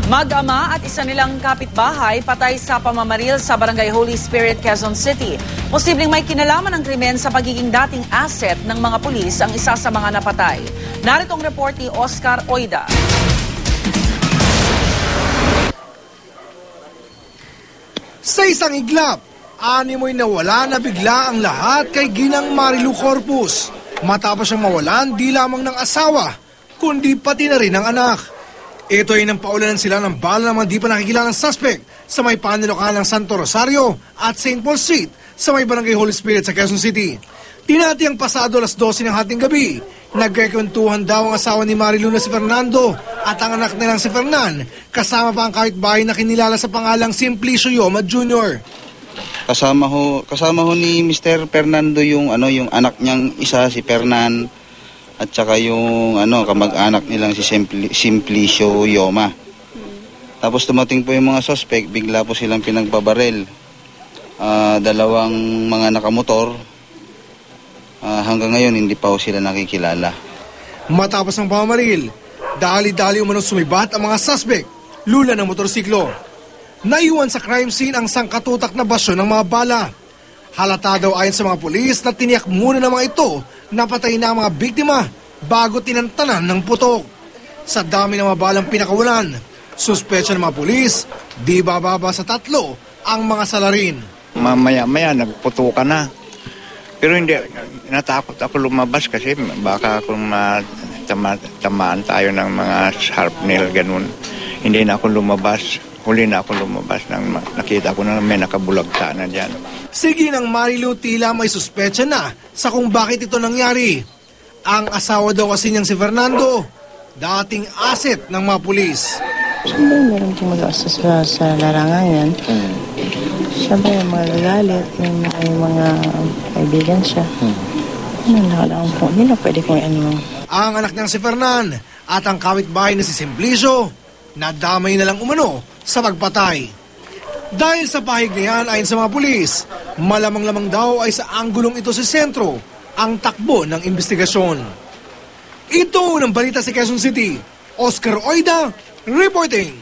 Mag-ama at isa nilang kapitbahay patay sa pamamaril sa Barangay Holy Spirit, Quezon City. Posibleng may kinalaman ng krimen sa pagiging dating asset ng mga pulis ang isa sa mga napatay. Narito ang report ni Oscar Oida. Sa isang iglap, animoy nawala na bigla ang lahat kay Ginang Marilu Corpus. Matapos siyang mawalan di lamang ng asawa, kundi pati na rin ng anak. Ito ay nang paulanan sila ng bala ng mga di pa nakikilalang suspect sa may panilokaan ng Santo Rosario at St. Paul Street sa may Barangay Holy Spirit sa Quezon City. Tinatiyang pasado alas 12 ng hating gabi, nagkikwentuhan daw ang asawa ni Marilu na si Fernando at ang anak nilang si Fernan, kasama pa ang kapitbahay na kinilala sa pangalang Simplicio Yoma Jr. Kasama ho ni Mr. Fernando yung anak niyang isa, si Fernan, at saka yung kamag-anak nilang si Simplicio Yoma. Tapos tumating po yung mga suspect, bigla po silang pinagbabaril. Dalawang mga nakamotor. Hanggang ngayon hindi pa po sila nakikilala. Matapos ang pamamaril, dali-dali umanong sumibat ang mga suspect, lula ng motorsiklo. Naiwan sa crime scene ang sangkatutak na basyo ng mga bala. Halata daw ayon sa mga pulis na tiniyak muna ng mga ito na patay na ang mga biktima bago tinantanan ng putok. Sa dami ng mga balang pinakawalan, suspetsya ng mga pulis, di bababa sa 3 ang mga salarin. Mamaya-maya nagputukan na. Pero hindi, natakot ako lumabas kasi baka kung tamaan tayo ng mga sharpnail ganun. Hindi na ako lumabas. Huli na ako lumabas nang nakita ko na may nakabulagta na dyan. Sige ng Marilu tila may suspetsya na sa kung bakit ito nangyari. Ang asawa daw kasi niyang si Fernando, dating asset ng mga pulis. Siyempre, meron kong mag-asas sa larangan yan. Siyempre, magagalit, may mga kaibigan siya. Nakalaang po nila, pwede kong Ang anak niyang si Fernan at ang kapitbahay na si Simplicio, nadamay na lang umano sa pagpatay. Dahil sa pahig na yan ayon sa mga pulis, malamang-lamang daw ay sa anggulong ito sa sentro ang takbo ng investigasyon. Ito ng balita sa Quezon City, Oscar Oida reporting.